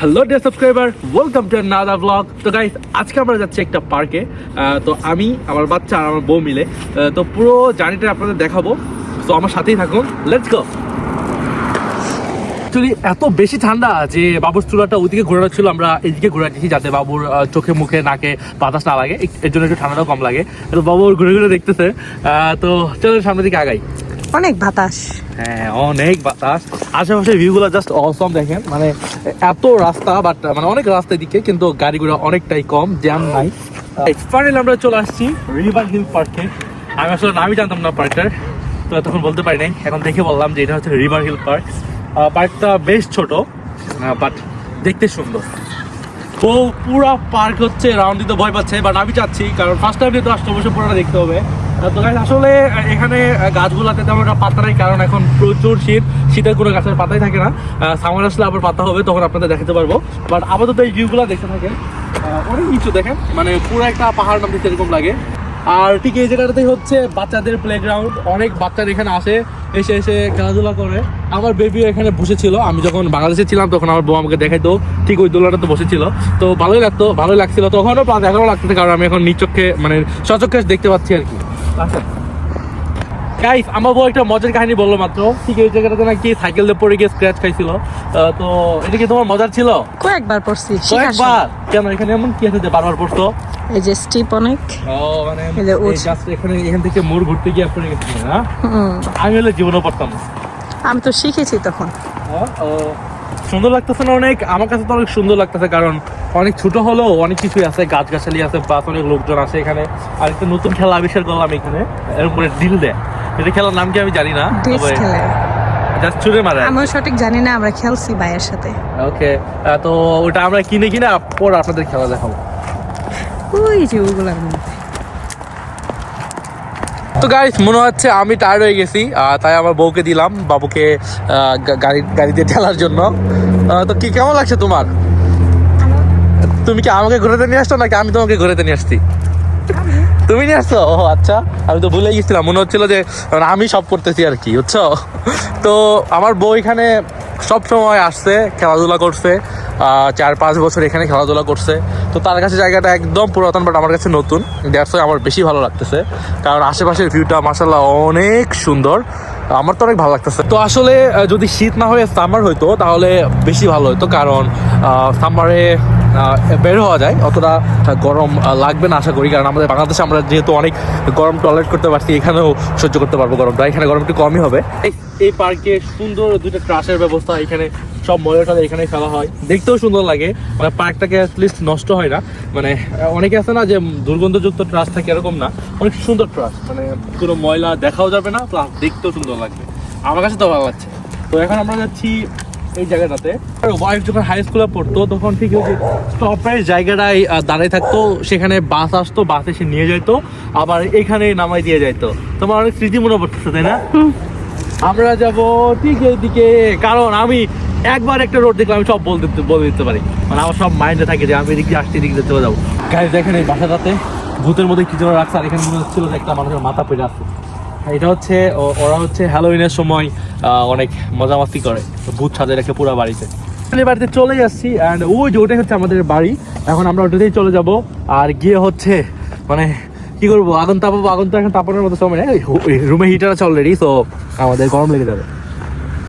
Hello dear subscriber, welcome to another blog. তো guys, আজকে আমরা যাচ্ছি একটা পার্কে। তো আমি, আমার বাচ্চা আর আমার বউ মিলে তো পুরো জার্নিটা আপনাদের দেখাবো। তো আমার সাথেই থাকুন, লেটস গো। অ্যাকচুয়ালি এত বেশি ঠান্ডা যে বাবুর চুলাটা ওইদিকে ঘোরানো ছিল, আমরা এইদিকে ঘোরাচ্ছি যাতে বাবুর চোখে মুখে নাকে বাতাস না লাগে, এর জন্য একটু ঠান্ডাটাও কম লাগে। তো বাবু ঘুরে ঘুরে দেখতেছে। তো চলো সামনের দিকে আগাই। অনেক বাতাস, হ্যাঁ অনেক বাতাস। আশেপাশের ভিউগুলো জাস্ট অসম, দেখেন মানে এত রাস্তা, বাট মানে অনেক রাস্তা দিকে, কিন্তু গাড়িগুলো অনেকটাই কম, জ্যাম নাই। ফাইনালি আমরা চলে আসছি রিভার হিল পার্কে। আমি আসলে নামই জানতাম না পার্কটার, তো তখন বলতে পারি নাই, এখন দেখে বললাম যে এটা হচ্ছে রিভার হিল পার্ক। পার্কটা বেশ ছোট, বাট দেখতে সুন্দর। তো পুরা পার্ক হচ্ছে রাউন্ড দিতে ভয় পাচ্ছে, বাট আমি চাচ্ছি, কারণ ফার্স্ট টাইম যেহেতু আসতে অবশ্যই পুরোটা দেখতে হবে। তো গাছ আসলে এখানে গাছগুলোতে তেমন একটা পাতা নাই, কারণ এখন প্রচুর শীত, শীতের কোনো গাছের পাতাই থাকে না। সামার আসলে আবার পাতা হবে, তখন আপনাদের দেখাতে পারবো। বাট আপাতত এই ভিউগুলো দেখতে থাকেন, অনেক কিছু দেখেন, মানে পুরো একটা পাহাড় নাম দিতে এরকম লাগে। আর ঠিক এই জায়গাটাতেই হচ্ছে বাচ্চাদের প্লেগ্রাউন্ড। অনেক বাচ্চারা এখানে আসে, এসে এসে খেলাধুলা করে। আমার বেবিও এখানে বসেছিল, আমি যখন বাংলাদেশে ছিলাম তখন আমার বউ আমাকে দেখাইতো, ঠিক ওই দোলনাটাতে বসেছিল। তো ভালোই লাগছিল তখনও, প্লাস এখনও লাগতেছে, কারণ আমি এখন নিজ চোখে মানে সচক্ষে দেখতে পাচ্ছি আর কি। গাইস, আমার বউ একটা মজার কাহিনী বললো মাত্র, ঠিক এই জায়গাটাতে নাকি সাইকেল দিয়ে পড়ে গিয়ে স্ক্র্যাচ খাইছিল। তো এটা কি তোমার মজার ছিল? কয়েকবার পড়ছি। কয়েকবার? কেন, এখানে এমন কি আছে যে বারবার পড়তো? এই যে স্টিপ অনেক, মানে এখান থেকে মোড় ঘুরতে গিয়ে পড়ে গেছি না? আমি হলে জীবনও পড়তাম না। আমি তো শিখেছি তখন। সুন্দর লাগতেছে না অনেক? আমার কাছে তো অনেক সুন্দর লাগতেছে, কারণ অনেক ছোট হলেও অনেক কিছুই আছে, গাছগাছালি আছে, বাস অনেক লোকজন আছে এখানে। আর একটা নতুন খেলা আবিষ্কার করলাম এখানে, এর উপরে ডিল দেয়। এটা খেলার নাম কি আমি জানি না, জাস্ট ছুঁড়ে মারে। আমিও সঠিক জানি না, আমরা খেলছি ভাইয়ের সাথে। ওকে, তো ওটা আমরা কিনে পর আপনাদের খেলা দেখাবো। ওই যে ওগুলার মধ্যে। তো গাইস, মনে হচ্ছে আমি টায়ার্ড হয়ে গেছি, তাই আমার বউকে দিলাম বাবুকে গাড়িতে ঠেলার জন্য। তো কি কেমন লাগছে তোমার? তুমি কি আমাকে ঘুরাতে নিয়ে আসছো নাকি আমি তোমাকে ঘুরাতে নিয়ে আসছি? তুমি নিয়ে আসছো? ও আচ্ছা, আমি তো ভুলে গেছিলাম, মনে হচ্ছিল যে আমি সব করতেছি আর কি, বুঝছো? তো আমার বউ এখানে সব সময় আসছে, খেলাধুলা করছে, 4-5 বছর এখানে খেলাধুলা করছে। তো তার কাছে জায়গাটা একদম পুরাতন, বাট আমার কাছে নতুন। দ্যাটস ওয়াই আমার বেশি ভালো লাগতেছে, কারণ আশেপাশের ভিউটা মাশাআল্লাহ অনেক সুন্দর। আমার তো অনেক ভালো লাগতেছে। তো আসলে যদি শীত না হয়ে সামার হইতো তাহলে বেশি ভালো হতো, কারণ সামারে বের হওয়া যায়, অতটা গরম লাগবে না আশা করি, কারণ আমাদের বাংলাদেশে আমরা যেহেতু অনেক গরম টলারেট করতে পারছি, এখানেও সহ্য করতে পারবো গরমটা। এখানে গরম একটু কমই হবে। এই পার্কে সুন্দর দুইটা ট্রাসের ব্যবস্থা, এখানে সব ময়লাটা এখানে ফেলা হয়, দেখতেও সুন্দর লাগে। মানে পার্কটাকে অ্যাটলিস্ট নষ্ট হয় না। মানে অনেকে আছে না যে দুর্গন্ধযুক্ত ট্রাস থাকে, এরকম না, অনেক সুন্দর ট্রাস, মানে কোনো ময়লা দেখাও যাবে না, প্লাস দেখতেও সুন্দর লাগবে। আমার কাছে তো ভালো লাগছে। তো এখন আমরা যাচ্ছি এই জায়গাটাতে। ওয়াইফ যখন হাই স্কুলে পড়তো তখন ঠিক ওই যে স্টপের জায়গাটায় দাঁড়িয়ে থাকতো, সেখানে বাস আসতো, বাস এসে নিয়ে যাইতো, আবার এখানে নামাই দিয়ে যাইতো। তোমার অনেক স্মৃতি মনে পড়তেছে, তাই না? আমরা যাব ঠিক এইদিকে, কারণ আমি একবার একটা রোড দেখলে আমি সব বলে দিতে পারি, মানে আমার সব মাইন্ডে থাকে যে আমি এদিকে আসছি, এদিকে যেতে যাবো। গাইস দেখেন, এই বাসাটাতে ভূতের মধ্যে কি যেন রাখছে, আর এখানে মনে হচ্ছিল যে একটা মানুষের মাথা পেটে আছে। এটা হচ্ছে ওরা হচ্ছে হ্যালোউইনের সময় অনেক মজামাস্তি করে, ভূত সাজে রেখে পুরো বাড়িতে। বাড়িতে চলে যাচ্ছি, অ্যান্ড ওই যে ওটাই হচ্ছে আমাদের বাড়ি। এখন আমরা ওটাতেই চলে যাব, আর গিয়ে হচ্ছে মানে কি করবো, আগুন তাপাবো। আগুন তো এখন তাপানোর মতো সময় নেই, রুমে হিটার আছে অলরেডি, তো আমাদের গরম লেগে যাবে।